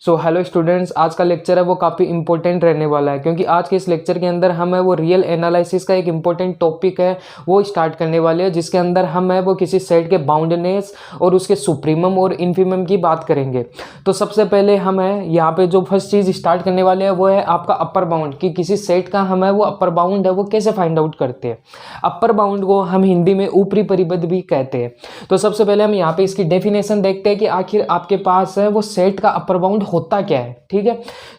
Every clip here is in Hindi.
सो हेलो स्टूडेंट्स, आज का लेक्चर है वो काफ़ी इंपॉर्टेंट रहने वाला है क्योंकि आज के इस लेक्चर के अंदर हम है वो रियल एनालिसिस का एक इंपॉर्टेंट टॉपिक है वो स्टार्ट करने वाले हैं, जिसके अंदर हम है वो किसी सेट के बाउंडनेस और उसके सुप्रीमम और इन्फीमम की बात करेंगे। तो सबसे पहले हम है यहाँ पे जो फर्स्ट चीज़ स्टार्ट करने वाले हैं वो है आपका अपर बाउंड, कि किसी सेट का हम है वो अपर बाउंड है वो कैसे फाइंड आउट करते हैं। अपर बाउंड को हम हिंदी में ऊपरी परिबद्ध भी कहते हैं। तो सबसे पहले हम यहाँ पे इसकी डेफिनेशन देखते हैं कि आखिर आपके पास है वो सेट का अपर बाउंड होता क्या है। ठीक है,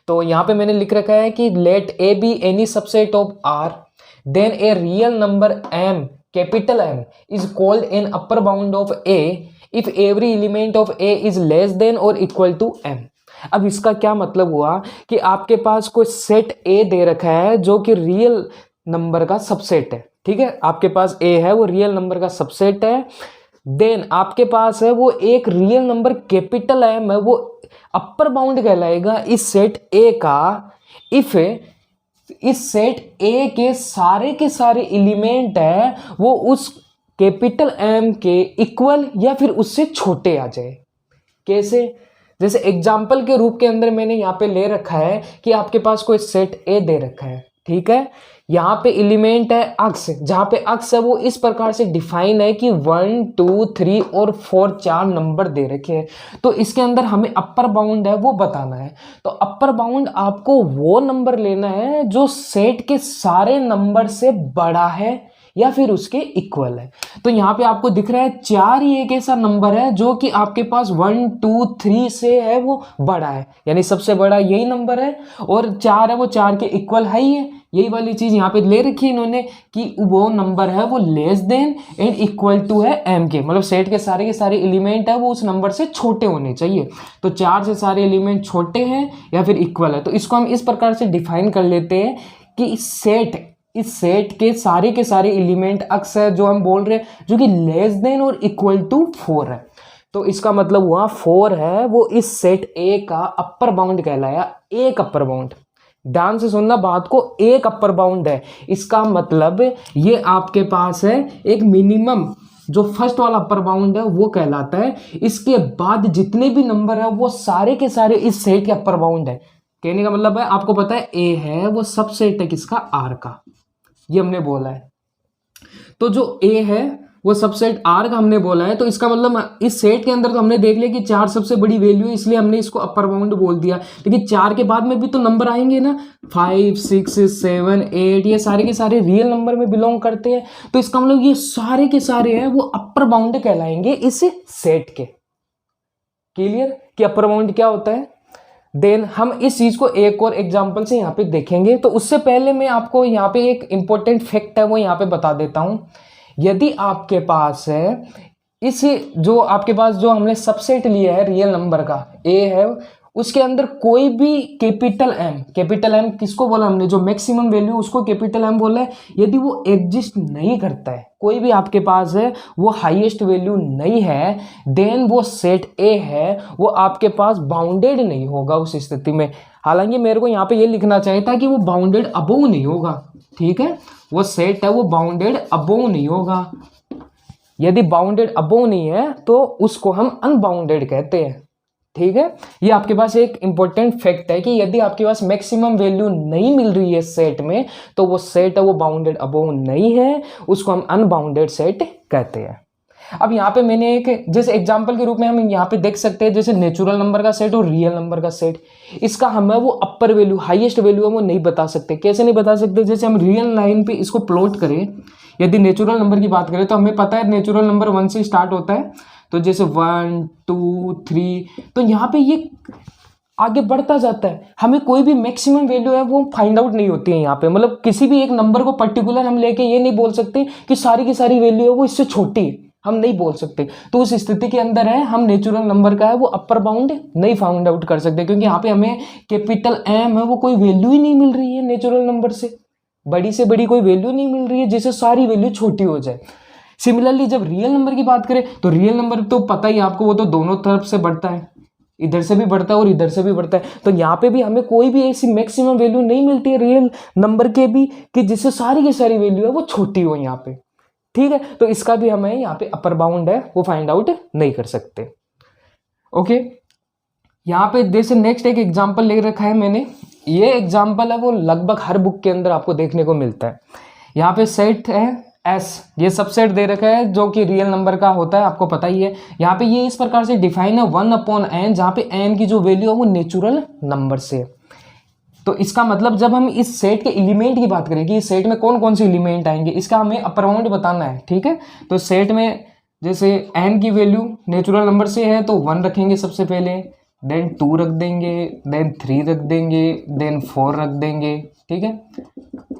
तो यहाँ पे मैंने लिख रखा है कि let A be any subset of R, then a real number M, capital M, is called an upper bound of A if every element of A is less than और इक्वल टू एम। अब इसका क्या मतलब हुआ कि आपके पास कोई सेट ए दे रखा है जो कि रियल नंबर का सबसेट है। ठीक है, आपके पास ए है वो रियल नंबर का सबसेट है। देन आपके पास है वो एक रियल नंबर कैपिटल एम है वो अपर बाउंड कहलाएगा इस सेट ए का इफ इस सेट ए के सारे एलिमेंट है वो उस कैपिटल एम के इक्वल या फिर उससे छोटे आ जाए। कैसे? जैसे एग्जाम्पल के रूप के अंदर मैंने यहाँ पे ले रखा है कि आपके पास कोई सेट ए दे रखा है। ठीक है, यहाँ पे एलिमेंट है अक्स, जहाँ पे अक्स है वो इस प्रकार से डिफाइन है कि 1 2 3 और 4 4 नंबर दे रखे हैं। तो इसके अंदर हमें अपर बाउंड है वो बताना है। तो अपर बाउंड आपको वो नंबर लेना है जो सेट के सारे नंबर से बड़ा है या फिर उसके इक्वल है। तो यहाँ पे आपको दिख रहा है 4 ही एक ऐसा नंबर है जो कि आपके पास 1 2 3 से है वो बड़ा है, यानी सबसे बड़ा यही नंबर है, और 4 है वो 4 के इक्वल है ही है। यही वाली चीज यहाँ पे ले रखी है इन्होंने कि वो नंबर है वो less than and equal to है एम के, मतलब सेट के सारे एलिमेंट है वो उस नंबर से छोटे होने चाहिए। तो 4 से सारे एलिमेंट छोटे हैं या फिर इक्वल है। तो इसको हम इस प्रकार से डिफाइन कर लेते हैं कि इस सेट के सारे एलिमेंट अक्स है जो हम बोल रहे हैं जो कि लेस देन और इक्वल टू 4 है। तो इसका मतलब हुआ 4 है वो इस सेट ए का अपर बाउंड कहलाया। एक अपर बाउंड, ध्यान से सुनना बात को, एक अपर बाउंड है। इसका मतलब ये आपके पास है एक मिनिमम, जो फर्स्ट वाला अपर बाउंड है वो कहलाता है। इसके बाद जितने भी नंबर है वो सारे के सारे इस सेट के अपर बाउंड है। कहने का मतलब है आपको पता है ए है वो सबसेट है किसका, आर का, ये हमने बोला है। तो जो ए है वो सबसेट आर का हमने बोला है। तो इसका मतलब इस सेट के अंदर तो हमने देख लिया कि 4 सबसे बड़ी वैल्यू है, इसलिए हमने इसको अपर बाउंड बोल दिया। लेकिन 4 के बाद में भी तो नंबर आएंगे ना, 5 6 7 8, ये सारे के सारे रियल नंबर में बिलोंग करते हैं। तो इसका मतलब ये सारे के सारे हैं वो अपर बाउंड कहलाएंगे इस सेट के। क्लियर कि अपर बाउंड क्या होता है? देन हम इस चीज को एक और एग्जांपल से यहाँ पे देखेंगे। तो उससे पहले मैं आपको यहाँ पे एक इंपॉर्टेंट फैक्ट है वो यहाँ पे बता देता हूँ। यदि आपके पास है इस जो आपके पास जो हमने सबसेट लिया है रियल नंबर का ए है, उसके अंदर कोई भी कैपिटल एम किसको बोला हमने, जो मैक्सिमम वैल्यू उसको कैपिटल एम बोला है। यदि वो एग्जिस्ट नहीं करता है, कोई भी आपके पास है वो हाईएस्ट वैल्यू नहीं है, देन वो सेट ए है वो आपके पास बाउंडेड नहीं होगा उस स्थिति में। हालांकि मेरे को यहाँ पे ये लिखना चाहिए था कि वो बाउंडेड अबोव नहीं होगा। ठीक है, वो सेट है वो बाउंडेड अबोव नहीं होगा। यदि बाउंडेड अबोव नहीं है तो उसको हम अनबाउंडेड कहते हैं। ठीक है, ये आपके पास एक इंपॉर्टेंट फैक्ट है कि यदि आपके पास मैक्सिमम वैल्यू नहीं मिल रही है सेट में तो वो सेट है वो बाउंडेड अबोव नहीं है, उसको हम अनबाउंडेड सेट कहते हैं। अब यहाँ पे मैंने एक जैसे एग्जांपल के रूप में हम यहाँ पे देख सकते हैं, जैसे नेचुरल नंबर का सेट और रियल नंबर का सेट, इसका हमें वो अपर वैल्यू हाईएस्ट वैल्यू है वो नहीं बता सकते। कैसे नहीं बता सकते? जैसे हम रियल लाइन पे इसको प्लॉट करें, यदि नेचुरल नंबर की बात करें तो हमें पता है नेचुरल नंबर 1 से स्टार्ट होता है। तो जैसे 1 2 3, तो यहाँ पे ये आगे बढ़ता जाता है, हमें कोई भी मैक्सिमम वैल्यू है वो फाइंड आउट नहीं होती है यहाँ पे। मतलब किसी भी एक नंबर को पर्टिकुलर हम लेके ये नहीं बोल सकते कि सारी की सारी वैल्यू है वो इससे छोटी है, हम नहीं बोल सकते। तो उस स्थिति के अंदर है हम नेचुरल नंबर का है वो अपर बाउंड नहीं फाइंड आउट कर सकते, क्योंकि यहाँ पे हमें कैपिटल एम है वो कोई वैल्यू ही नहीं मिल रही है, नेचुरल नंबर से बड़ी कोई वैल्यू नहीं मिल रही है जिससे सारी वैल्यू छोटी हो जाए। सिमिलरली जब रियल नंबर की बात करें तो रियल नंबर तो पता ही आपको वो तो दोनों तरफ से बढ़ता है, इधर से भी बढ़ता है और इधर से भी बढ़ता है। तो यहाँ पे भी हमें कोई भी ऐसी मैक्सिमम वैल्यू नहीं मिलती है रियल नंबर के भी कि जिससे सारी की सारी वैल्यू है वो छोटी हो यहाँ पे। ठीक है, तो इसका भी हमें यहाँ पे अपर बाउंड है वो फाइंड आउट नहीं कर सकते। ओके, यहाँ पे जैसे नेक्स्ट एक एग्जांपल ले रखा है मैंने, ये एग्जांपल है वो लगभग हर बुक के अंदर आपको देखने को मिलता है। यहाँ पे सेट है एस, ये सबसेट दे रखा है जो कि रियल नंबर का होता है, आपको पता ही है। यहाँ पे ये इस प्रकार से डिफाइन है 1/n, जहाँ पे n की जो वैल्यू है वो नेचुरल नंबर से है। तो इसका मतलब जब हम इस सेट के एलिमेंट की बात करें कि इस सेट में कौन कौन से एलिमेंट आएंगे, इसका हमें अपर बाउंड बताना है, ठीक है। तो सेट में जैसे n की वैल्यू नेचुरल नंबर से है तो 1 रखेंगे सबसे पहले, देन 2 रख देंगे, देन 3 रख देंगे, देन 4 रख देंगे, ठीक है,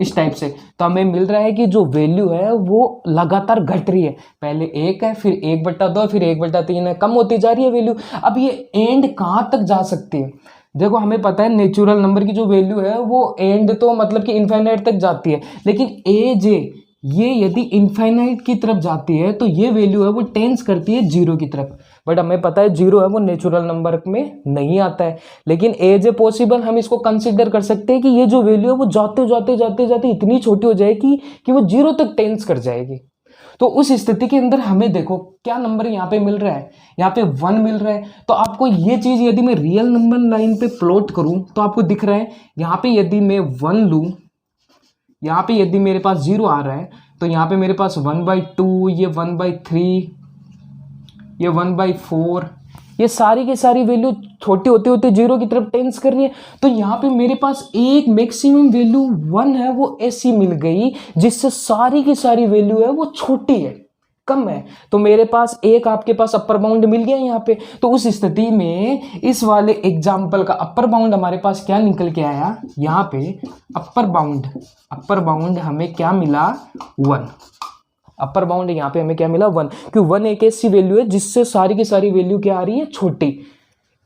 इस टाइप से। तो हमें मिल रहा है कि जो वैल्यू है वो लगातार घट रही है, पहले 1 है, फिर 1/2, फिर 1/3 है, कम होती जा रही है वैल्यू। अब ये एंड कहाँ तक जा सकती है? देखो हमें पता है नेचुरल नंबर की जो वैल्यू है वो एंड तो मतलब कि इनफाइनाइट तक जाती है, लेकिन ए जे ये यदि इनफाइनाइट की तरफ जाती है तो ये वैल्यू है वो टेंस करती है 0 की तरफ। बट हमें पता है 0 है वो नेचुरल नंबर में नहीं आता है, लेकिन एज ए पॉसिबल हम इसको कंसिडर कर सकते हैं कि ये जो वैल्यू है वो जाते जाते जाते जाते इतनी छोटी हो जाएगी कि वो 0 तक टेंस कर जाएगी। तो उस स्थिति के अंदर हमें देखो क्या नंबर यहाँ पे मिल रहा है, यहाँ पे 1 मिल रहा है। तो आपको ये चीज यदि मैं रियल नंबर लाइन पे प्लॉट करूं तो आपको दिख रहा है यहाँ पे यदि मैं 1 लूं, यहाँ पे यदि मेरे पास 0 आ रहा है तो यहाँ पे मेरे पास 1/2, ये 1/3, ये 1/4, ये सारी की सारी वैल्यू छोटी होते होते 0 की तरफ टेंस कर रही है। तो यहाँ पे मेरे पास एक मैक्सिमम वैल्यू 1 है वो ऐसी मिल गई जिससे सारी की सारी वैल्यू है वो छोटी है, कम है। तो मेरे पास एक आपके पास अपर बाउंड मिल गया यहाँ पे। तो उस स्थिति में इस वाले एग्जाम्पल का अपर बाउंड हमारे पास क्या निकल के आया, यहाँ पे अपर बाउंड हमें क्या मिला 1। अपर बाउंड यहाँ पे हमें क्या मिला 1, क्योंकि 1 एक ऐसी वैल्यू है जिससे सारी की सारी वैल्यू क्या आ रही है, छोटी।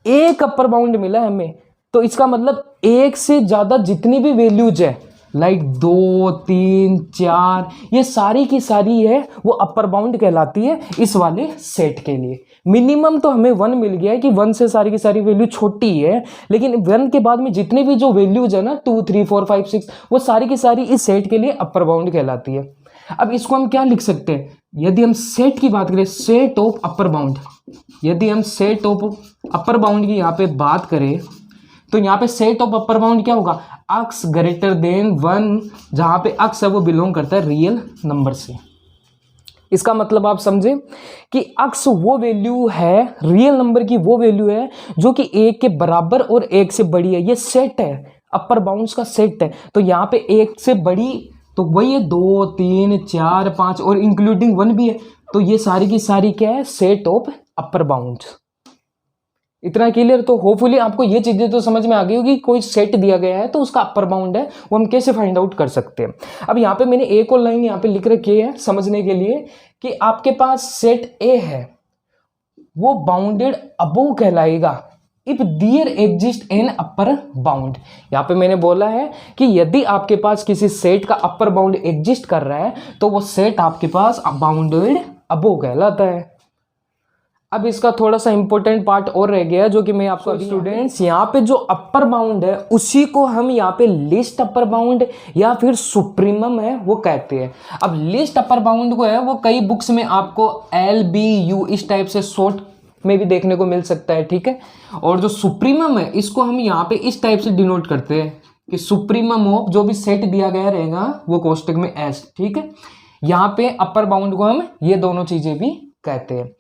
एक अपर बाउंड मिला हमें, तो इसका मतलब एक से ज्यादा जितनी भी वैल्यूज है लाइक 2, 3, 4 ये सारी की सारी है वो अपर बाउंड कहलाती है इस वाले सेट के लिए। मिनिमम तो हमें 1 मिल गया है कि 1 से सारी की सारी वैल्यू छोटी है, लेकिन 1 के बाद में जितनी भी जो वैल्यूज है ना 2, 3, 4, 5, 6 वो सारी की सारी इस सेट के लिए अपर बाउंड कहलाती है। अब इसको हम क्या लिख सकते हैं, यदि हम सेट की बात करें, सेट ऑफ अपर बाउंड, यदि हम सेट ऑफ अपर बाउंड की यहाँ पे बात करें तो यहाँ पे सेट ऑफ अपर बाउंड क्या होगा, x ग्रेटर देन 1, जहां पे x है वो बिलोंग करता है रियल नंबर से। इसका मतलब आप समझे कि x वो वैल्यू है, रियल नंबर की वो वैल्यू है जो कि 1 के बराबर और 1 से बड़ी है। ये सेट है, अपर बाउंड्स का सेट है। तो यहाँ पे 1 से बड़ी तो वही है 2, 3, 4, 5 और इंक्लूडिंग 1 भी है। तो ये सारी की सारी क्या है, सेट ऑफ अपर बाउंड। इतना क्लियर? तो होपफुली आपको ये चीजें तो समझ में आ गई होगी। कोई सेट दिया गया है तो उसका अपर बाउंड है वो हम कैसे फाइंड आउट कर सकते हैं। अब यहाँ पे मैंने एक और लाइन यहाँ पे लिख रखी है समझने के लिए कि आपके पास सेट ए है वो बाउंडेड अबोव कहलाएगा if there exist an upper bound. यहाँ पे मैंने बोला है कि यदि आपके पास किसी सेट का अपर बाउंड एग्जिस्ट कर रहा है तो वो सेट आपके पास बाउंडेड अबोव कहलाता है। अब इसका थोड़ा सा इंपॉर्टेंट पार्ट और रह गया जो कि मैं आपको स्टूडेंट्स यहाँ पे जो अपर बाउंड है उसी को हम यहाँ पे लिस्ट अपर बाउंड या फिर सुप्रीमम है वो कहते हैं। अब लिस्ट अपर बाउंड को है वो कई बुक्स में आपको LBU इस टाइप से शॉर्ट में भी देखने को मिल सकता है, ठीक है। और जो सुप्रीमम है इसको हम यहाँ पे इस टाइप से डिनोट करते हैं कि सुप्रीमम ऑफ जो भी सेट दिया गया रहेगा वो कोष्टक में S, ठीक है। यहाँ पे अपर बाउंड को हम ये दोनों चीजें भी कहते हैं,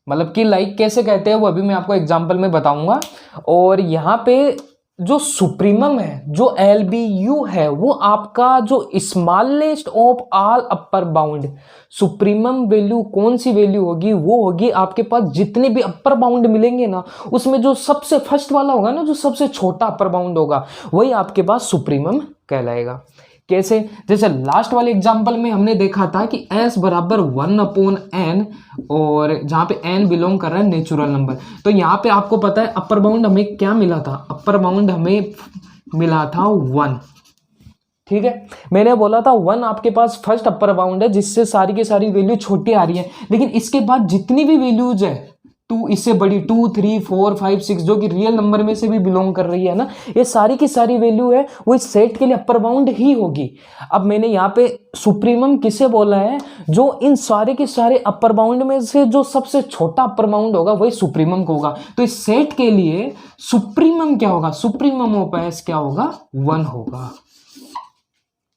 मतलब कि लाइक कैसे कहते हैं वो अभी मैं आपको एग्जांपल में बताऊंगा। और यहाँ पे जो सुप्रीमम है जो LBU है वो आपका जो smallest of all upper bound, supremum value कौन सी वैल्यू होगी, वो होगी आपके पास जितने भी अपर बाउंड मिलेंगे ना उसमें जो सबसे फर्स्ट वाला होगा ना, जो सबसे छोटा अपर बाउंड होगा वही आपके पास सुप्रीमम कहलाएगा। कैसे? जैसे लास्ट वाले एग्जाम्पल में हमने देखा था कि S बराबर 1/n और जहाँ पे n बिलोंग कर रहा है नेचुरल नंबर। तो यहाँ पे आपको पता है अपर बाउंड हमें क्या मिला था, अपर बाउंड हमें मिला था 1, ठीक है। मैंने बोला था 1 आपके पास फर्स्ट अपर बाउंड है जिससे सारी की सारी वैल्यू छोटी आ रही है, लेकिन इसके बाद जितनी भी वैल्यूज है 2 इससे बड़ी 2 3 4 5 6 जो कि रियल नंबर में से भी बिलोंग कर रही है ना, ये सारी की सारी वैल्यू है वो इस सेट के लिए अपर बाउंड ही होगी। अब मैंने यहाँ पे सुप्रीमम किसे बोला है, जो इन सारे के सारे अपर बाउंड में से जो सबसे छोटा अपर बाउंड होगा वही सुप्रीमम को होगा। तो इस सेट के लिए सुप्रीमम क्या होगा, सुप्रीमम ऑफ एस क्या होगा, 1 होगा।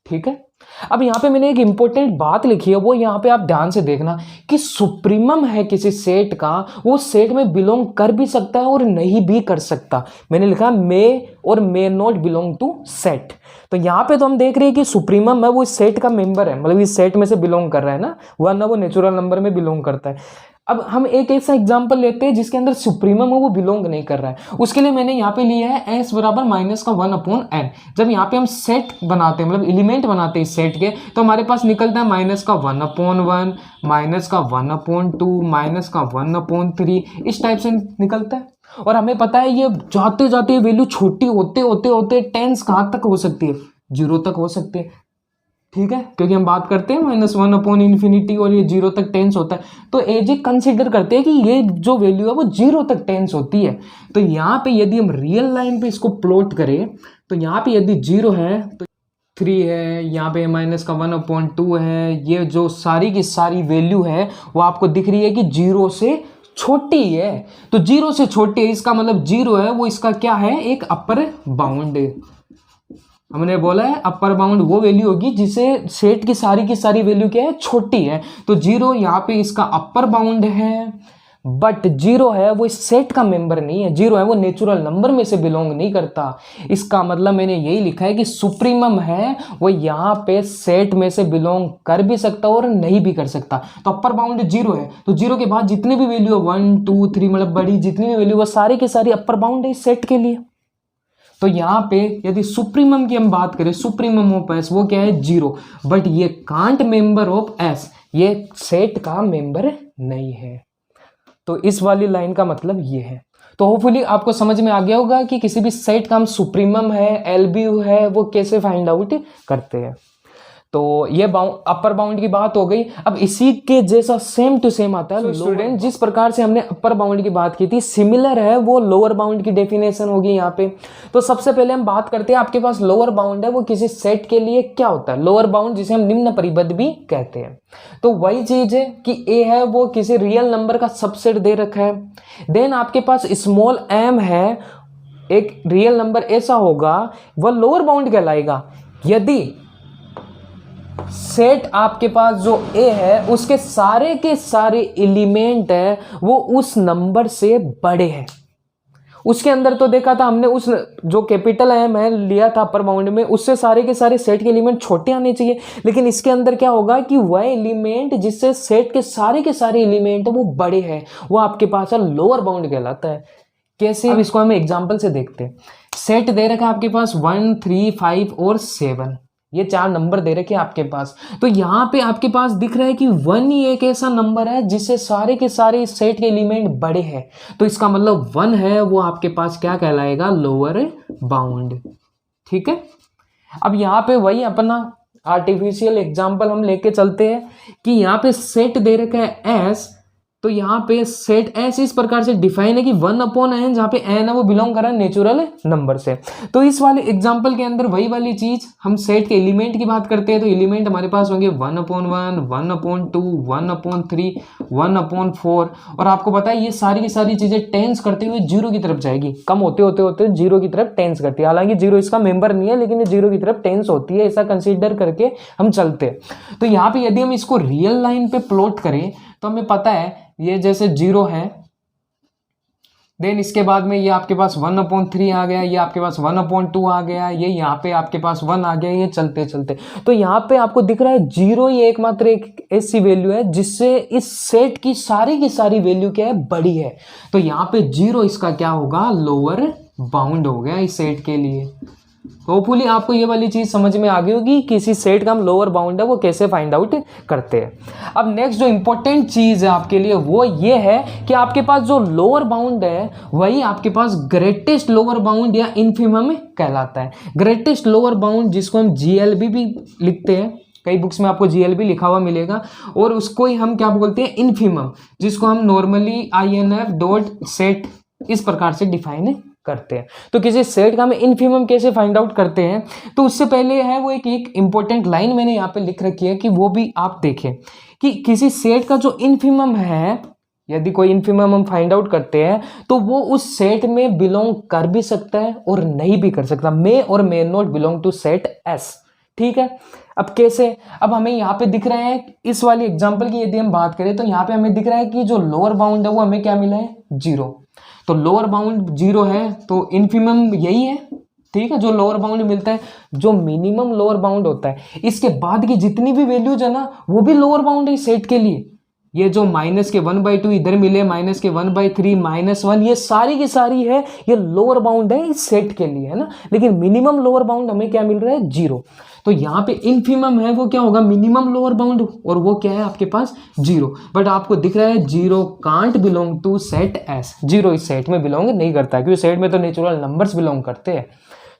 ठीक है। अब यहां पे मैंने एक इंपॉर्टेंट बात लिखी है, वो यहां पे आप ध्यान से देखना कि सुप्रीमम है किसी सेट का, वो सेट में बिलोंग कर भी सकता है और नहीं भी कर सकता। मैंने लिखा मे और may not belong to set. तो यहां पे तो हम देख रहे हैं कि सुप्रीमम है वो इस सेट का मेंबर है, मतलब इस सेट में से बिलोंग कर रहा है ना, वरना वो नेचुरल नंबर में बिलोंग करता है। अब हम एक ऐसा एग्जांपल लेते हैं जिसके अंदर सुप्रीमम है वो बिलोंग नहीं कर रहा है। उसके लिए मैंने यहाँ पे लिया है s बराबर -1/n। जब यहाँ पे हम सेट बनाते हैं, मतलब एलिमेंट बनाते हैं इस सेट के, तो हमारे पास निकलता है -1/1, -1/2, -1/3, इस टाइप से निकलता है। और हमें पता है ये जाते जाते वैल्यू छोटी होते होते होते टेंस कहाँ तक हो सकती है, 0 तक हो सकती है। ठीक है, क्योंकि हम बात करते हैं -1/∞ और ये 0 तक टेंस होता है, तो एज कंसिडर करते हैं कि ये जो वैल्यू है वो 0 तक टेंस होती है। तो यहाँ पे यदि हम रियल लाइन पे इसको प्लॉट करें, तो यहाँ पे यदि 0 है तो 3 है, यहाँ पे -1/2 है, ये जो सारी की सारी वैल्यू है वो आपको दिख रही है कि 0 से छोटी है। तो 0 से छोटी है, इसका मतलब 0 है वो इसका क्या है, एक अपर बाउंड। हमने बोला है अपर बाउंड वो वैल्यू होगी जिसे सेट की सारी वैल्यू क्या है, छोटी है। तो 0 यहाँ पे इसका अपर बाउंड है, बट 0 है वो इस सेट का मेंबर नहीं है, 0 है वो नेचुरल नंबर में से बिलोंग नहीं करता। इसका मतलब मैंने यही लिखा है कि सुप्रीमम है वो यहाँ पे सेट में से बिलोंग कर भी सकता और नहीं भी कर सकता। तो अपर बाउंड 0 है, तो 0 के बाद जितनी भी वैल्यू है 1 2 3 मतलब बड़ी जितनी भी वैल्यू है सारी की सारी अपर बाउंड है इस सेट के लिए। तो यहाँ पे यदि सुप्रीमम की हम बात करें, सुप्रीमम ऑफ एस वो क्या है, 0, बट ये कांट मेंबर ऑफ एस, ये सेट का मेंबर नहीं है। तो इस वाली लाइन का मतलब ये है। तो होपफुली आपको समझ में आ गया होगा कि किसी भी सेट का हम सुप्रीमम है, एलबीयू है, वो कैसे फाइंड आउट करते हैं। तो ये अपर बाउंड की बात हो गई। अब इसी के जैसा सेम टू सेम आता है स्टूडेंट, जिस प्रकार से हमने अपर बाउंड की बात की थी, सिमिलर है वो लोअर बाउंड की डेफिनेशन होगी यहाँ पे। तो सबसे पहले हम बात करते हैं, आपके पास लोअर बाउंड है वो किसी सेट के लिए क्या होता है, लोअर बाउंड जिसे हम निम्न परिबद्ध भी कहते हैं। तो वही चीज है कि ए है वो किसी रियल नंबर का सबसेट दे रखा है। देन आपके पास स्मॉल m है, एक रियल नंबर ऐसा होगा वह लोअर बाउंड कहलाएगा यदि सेट आपके पास जो ए है उसके सारे के सारे एलिमेंट है वो उस नंबर से बड़े हैं। उसके अंदर तो देखा था हमने, उस जो कैपिटल एम है लिया था अपर बाउंड में, उससे सारे के सारे सेट के एलिमेंट छोटे आने चाहिए। लेकिन इसके अंदर क्या होगा कि वह एलिमेंट जिससे सेट के सारे एलिमेंट वो बड़े हैं वो आपके पास है लोअर बाउंड कहलाता है। कैसे, अब इसको हम एग्जाम्पल से देखते हैं। सेट दे रखा है आपके पास 1 3 5 और 7, ये 4 नंबर दे रखे आपके पास। तो यहाँ पे आपके पास दिख रहा है कि 1 ही एक ऐसा नंबर है जिससे सारे के सारे सेट के एलिमेंट बड़े हैं। तो इसका मतलब 1 है वो आपके पास क्या कहलाएगा, लोअर बाउंड। ठीक है। अब यहाँ पे वही अपना आर्टिफिशियल एग्जाम्पल हम लेके चलते हैं कि यहाँ पे सेट दे रखा है एस। तो यहाँ पे सेट एस इस प्रकार से डिफाइन है कि 1/n, जहाँ पे n है वो बिलोंग कर रहा है नेचुरल नंबर से। तो इस वाले एग्जांपल के अंदर वही वाली चीज, हम सेट के एलिमेंट की बात करते हैं तो एलिमेंट हमारे पास होंगे 1/1, 1/2, 1/3, 1/4। और आपको पता है ये सारी की सारी चीजें टेंस करते हुए 0 की तरफ जाएगी, कम होते होते होते 0 की तरफ टेंस करती है। हालांकि 0 इसका मेंबर नहीं है लेकिन ये 0 की तरफ टेंस होती है, ऐसा कंसिडर करके हम चलते हैं। तो यहाँ पे यदि हम इसको रियल लाइन पे प्लॉट करें तो हमें पता है ये जैसे 0 है, देन इसके बाद में ये आपके पास 1/3 आ गया, ये आपके पास 1/2 आ गया, ये यहाँ पे आपके पास 1 आ गया, ये चलते चलते। तो यहाँ पे आपको दिख रहा है 0 ये एकमात्र एक ऐसी वैल्यू है जिससे इस सेट की सारी वैल्यू क्या है, बड़ी है। तो यहाँ पे 0 इसका क्या होगा, लोअर बाउंड हो गया इस सेट के लिए। होपफुली आपको ये वाली चीज समझ में आ गई होगी, किसी सेट का हम लोअर बाउंड है वो कैसे फाइंड आउट करते हैं। अब नेक्स्ट जो इंपॉर्टेंट चीज है आपके लिए वो ये है कि आपके पास जो लोअर बाउंड है वही आपके पास ग्रेटेस्ट लोअर बाउंड या इन्फिमम कहलाता है। ग्रेटेस्ट लोअर बाउंड जिसको हम GLB भी लिखते हैं, कई बुक्स में आपको जीएल भी लिखा हुआ मिलेगा, और उसको ही हम क्या बोलते हैं, इन्फीमम, जिसको हम नॉर्मली INF डॉट सेट इस प्रकार से डिफाइन करते हैं। तो किसी सेट का हम इन्फीमम कैसे फाइंड आउट करते हैं, तो उससे पहले है वो एक इंपॉर्टेंट लाइन मैंने यहाँ पे लिख रखी है कि वो भी आप देखें कि किसी सेट का जो इन्फीमम है, यदि कोई इन्फीमम हम फाइंड आउट करते हैं तो वो उस सेट में बिलोंग कर भी सकता है और नहीं भी कर सकता, मे और may not belong to set S. ठीक है, अब कैसे, अब हमें यहाँ पे दिख रहा है इस वाली एग्जांपल की यदि हम बात करें तो यहाँ पे हमें दिख रहा है कि जो लोअर बाउंड है वो हमें क्या मिला है, 0। तो लोअर बाउंड 0 है तो इन्फीमम यही है। ठीक है, जो लोअर बाउंड मिलता है, जो मिनिमम लोअर बाउंड होता है, इसके बाद की जितनी भी वैल्यूज है ना वो भी लोअर बाउंड है सेट के लिए। ये जो माइनस के 1/2 इधर मिले, माइनस के 1/3 -1, ये सारी की सारी है, ये लोअर बाउंड है इस सेट के लिए, है ना। लेकिन मिनिमम लोअर बाउंड हमें क्या मिल रहा है, 0। तो यहाँ पे इनफिमम है वो क्या होगा, मिनिमम लोअर बाउंड, और वो क्या है आपके पास 0। बट आपको दिख रहा है 0 can't belong to set S, 0 इस सेट में बिलोंग नहीं करता है, क्योंकि सेट में तो नेचुरल नंबर्स बिलोंग करते हैं।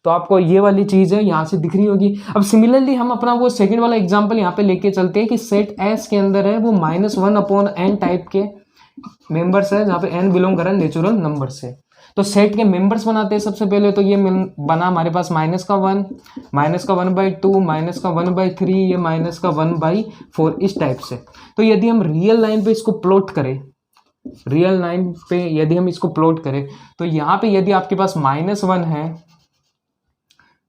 तो आपको ये वाली चीज़ है यहाँ से दिख रही होगी। अब सिमिलरली हम अपना वो सेकंड वाला एग्जांपल यहाँ पे लेके चलते हैं कि सेट एस के अंदर है वो -1/n टाइप के मेंबर्स है, जहाँ पे n बिलोंग कर रहा है नेचुरल नंबर से। तो सेट के मेंबर्स बनाते हैं सबसे पहले, तो ये बना हमारे पास -1, -1/2, -1/3, ये -1/4 इस टाइप से। तो यदि हम रियल लाइन पे इसको प्लॉट करें, रियल लाइन पे यदि हम इसको प्लॉट करें तो यहाँ पे यदि आपके पास -1 है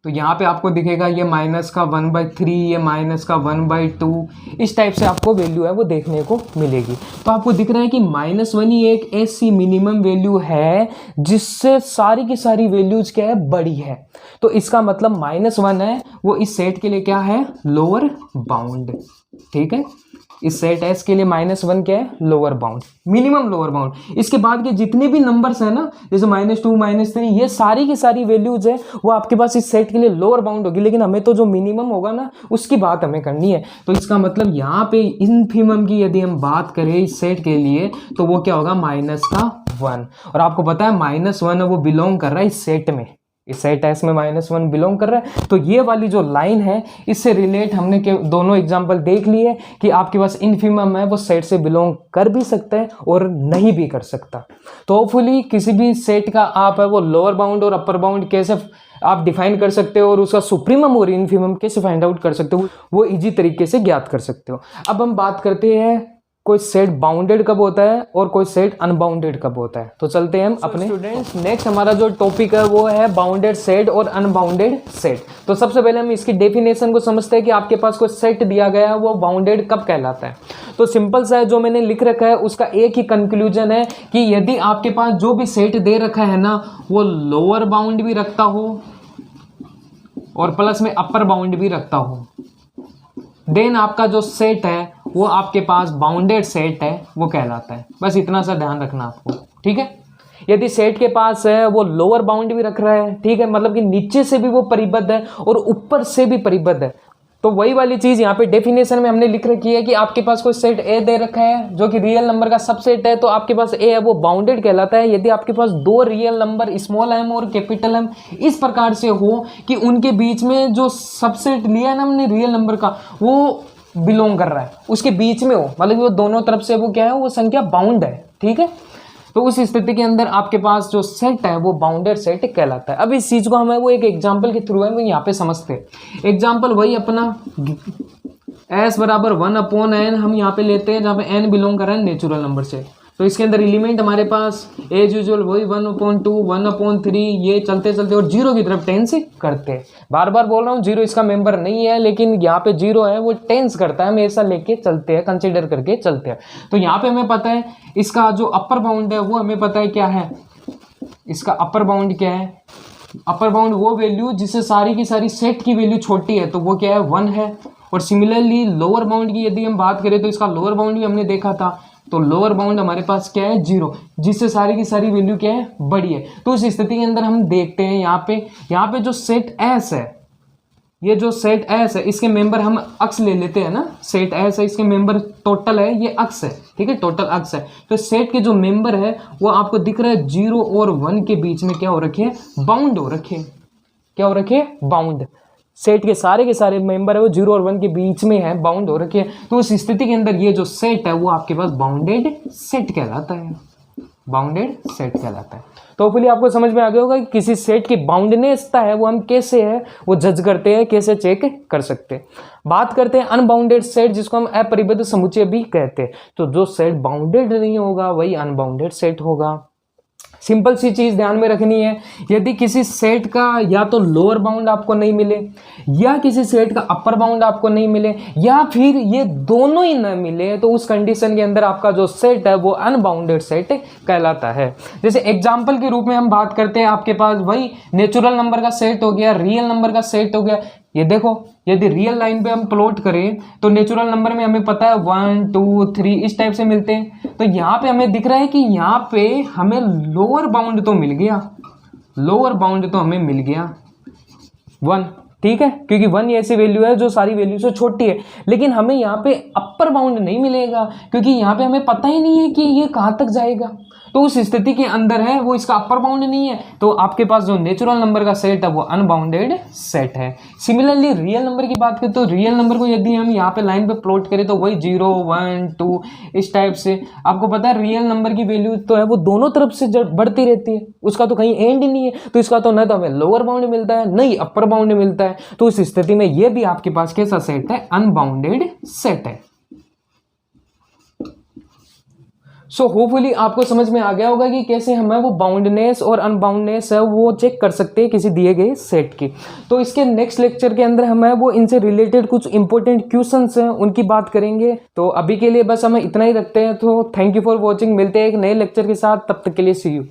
तो यहाँ पे आपको दिखेगा ये -1/3, ये -1/2, इस टाइप से आपको वैल्यू है वो देखने को मिलेगी। तो आपको दिख रहा है कि -1 ही एक ऐसी मिनिमम वैल्यू है जिससे सारी की सारी वैल्यूज क्या है, बड़ी है। तो इसका मतलब -1 है वो इस सेट के लिए क्या है, लोअर बाउंड। ठीक है, इस सेट एस के लिए -1 क्या है, lower bound, minimum lower bound. इसके बाद के जितने भी नंबर्स हैं ना, जैसे -2, -3, ये सारी की सारी वैल्यूज है वो आपके पास इस सेट के लिए लोअर बाउंड होगी। लेकिन हमें तो जो मिनिमम होगा ना उसकी बात हमें करनी है। तो इसका मतलब यहाँ पे इनफिमम की यदि हम बात करें इस सेट के लिए तो वो क्या होगा, -1। और आपको पता है -1 है वो बिलोंग कर रहा है इस सेट में, इस सेट एस में -1 बिलोंग कर रहा है। तो ये वाली जो लाइन है इससे रिलेट हमने के दोनों एग्जांपल देख लिए कि आपके पास इनफिमम है वो सेट से बिलोंग कर भी सकता है और नहीं भी कर सकता। तो होपफुली किसी भी सेट का आप है वो लोअर बाउंड और अपर बाउंड कैसे आप डिफाइन कर सकते हो और उसका सुप्रीमम और इनफिमम कैसे फाइंड आउट कर सकते हो वो इजी तरीके से ज्ञात कर सकते हो। अब हम बात करते हैं कोई सेट बाउंडेड कब होता है और कोई सेट अनबाउंडेड कब होता है। तो चलते हैं हम अपने स्टूडेंट्स, नेक्स्ट हमारा जो टॉपिक है वो है बाउंडेड सेट और अनबाउंडेड सेट। तो सबसे पहले हम इसकी डेफिनेशन को समझते हैं कि आपके पास कोई सेट दिया गया है वो बाउंडेड कब कहलाता है। तो सिंपल सा है, जो मैंने लिख रखा है उसका एक ही कंक्लूजन है कि यदि आपके पास जो भी सेट दे रखा है ना वो लोअर बाउंड भी रखता हो और प्लस में अपर बाउंड भी रखता हो, देन आपका जो सेट है वो आपके पास बाउंडेड सेट है वो कहलाता है। बस इतना सा ध्यान रखना आपको। ठीक है, यदि सेट के पास है वो लोअर बाउंड भी रख रहा है, ठीक है, मतलब कि नीचे से भी वो परिबद्ध है और ऊपर से भी परिबद्ध है, तो वही वाली चीज यहाँ पे डेफिनेशन में हमने लिख रखी है कि आपके पास कोई सेट ए दे रखा है जो कि रियल नंबर का सबसेट है, तो आपके पास ए है वो बाउंडेड कहलाता है। यदि आपके पास दो रियल नंबर स्मॉल एम और कैपिटल एम इस प्रकार से हो कि उनके बीच में जो सबसेट लिया ना हमने रियल नंबर का वो बिलोंग कर रहा है, उसके बीच में हो, मतलब वो दोनों तरफ से वो क्या है, वो संख्या बाउंड है। ठीक है, तो उस स्थिति के अंदर आपके पास जो सेट है वो बाउंडेड सेट कहलाता है। अब इस चीज को हमें वो एक एग्जांपल के थ्रू है वो यहाँ पे समझते हैं। एग्जांपल वही अपना s बराबर 1/n हम यहाँ पे लेते हैं, जहाँ पे n बिलोंग कर रहा है नेचुरल नंबर से। तो इसके अंदर एलिमेंट हमारे पास एज यूजुअल वही 1/2, 1/3, ये चलते चलते और 0 की तरफ टेंस करते हैं। बार बार बोल रहा हूँ 0 इसका मेंबर नहीं है, लेकिन यहाँ पे 0 है वो टेंस करता है, हम ऐसा लेके चलते हैं, कंसिडर करके चलते हैं। तो यहाँ पे हमें पता है इसका जो अपर बाउंड है वो हमें पता है क्या है, इसका अपर बाउंड क्या है, अपर बाउंड वो वैल्यू जिससे सारी की सारी सेट की वैल्यू छोटी है, तो वो क्या है 1 है। और सिमिलरली लोअर बाउंड की यदि हम बात करें तो इसका लोअर बाउंड भी हमने देखा था, तो लोअर बाउंड हमारे पास क्या है 0, जिससे सारी की सारी वैल्यू क्या है बड़ी है। तो उस स्थिति के अंदर हम देखते हैं यहाँ पे जो सेट एस है, ये जो सेट एस है इसके मेंबर हम अक्स ले लेते हैं ना, सेट एस है इसके मेंबर टोटल है, ये अक्स है, ठीक है, टोटल अक्स है। तो सेट के जो मेंबर है वो आपको दिख रहा है 0 और 1 के बीच में क्या हो रखे हैं, बाउंड हो रखे हैं। क्या हो रखे हैं, बाउंड। सेट के सारे मेंबर है वो 0 और 1 के बीच में है, बाउंड हो रखे हैं, तो उस स्थिति के अंदर ये जो सेट है वो आपके पास बाउंडेड सेट कहलाता है, बाउंडेड सेट कहलाता है। तो होपफुली आपको समझ में आ गया होगा कि किसी सेट की बाउंडनेसता है वो हम कैसे है वो जज करते हैं, कैसे चेक कर सकते हैं। बात करते हैं अनबाउंडेड सेट, जिसको हम अपरिबद्ध समुच्चय भी कहते हैं। तो जो सेट बाउंडेड नहीं होगा वही अनबाउंडेड सेट होगा। सिंपल सी चीज ध्यान में रखनी है, यदि किसी सेट का या तो लोअर बाउंड आपको नहीं मिले या किसी सेट का अपर बाउंड आपको नहीं मिले या फिर ये दोनों ही न मिले, तो उस कंडीशन के अंदर आपका जो सेट है वो अनबाउंडेड सेट कहलाता है। जैसे एग्जांपल के रूप में हम बात करते हैं, आपके पास वही नेचुरल नंबर का सेट हो गया, रियल नंबर का सेट हो गया। ये देखो, यदि रियल लाइन पे हम प्लॉट करें तो नेचुरल नंबर में हमें पता है 1 2 3 इस टाइप से मिलते हैं। तो यहाँ पे हमें दिख रहा है कि यहाँ पे हमें लोअर बाउंड तो मिल गया, लोअर बाउंड तो हमें मिल गया 1, ठीक है, क्योंकि 1 ऐसी वैल्यू है जो सारी वैल्यू से छोटी है। लेकिन हमें यहाँ पे अपर बाउंड नहीं मिलेगा, क्योंकि यहाँ पे हमें पता ही नहीं है कि ये कहाँ तक जाएगा। तो उस स्थिति के अंदर है वो इसका अपर बाउंड नहीं है, तो आपके पास जो नेचुरल नंबर का सेट है वो अनबाउंडेड सेट है। सिमिलरली रियल नंबर की बात करें तो रियल नंबर को यदि हम यहाँ पे लाइन पे प्लॉट करें तो वही 0 1 2 इस टाइप से। आपको पता है रियल नंबर की वैल्यू तो है वो दोनों तरफ से बढ़ती रहती है, उसका तो कहीं एंड ही नहीं है। तो इसका तो न तो हमें लोअर बाउंड मिलता है न ही अपर बाउंड मिलता है। तो उस स्थिति में ये भी आपके पास कैसा सेट है, अनबाउंडेड सेट है। सो होपफुली आपको समझ में आ गया होगा कि कैसे हमें वो बाउंडनेस और अनबाउंडनेस है वो चेक कर सकते हैं किसी दिए गए सेट की। तो इसके नेक्स्ट लेक्चर के अंदर हमें वो इनसे रिलेटेड कुछ इंपॉर्टेंट क्वेश्चंस हैं उनकी बात करेंगे। तो अभी के लिए बस हमें इतना ही रखते हैं। तो थैंक यू फॉर वॉचिंग, मिलते हैं एक नए लेक्चर के साथ, तब तक के लिए सी यू।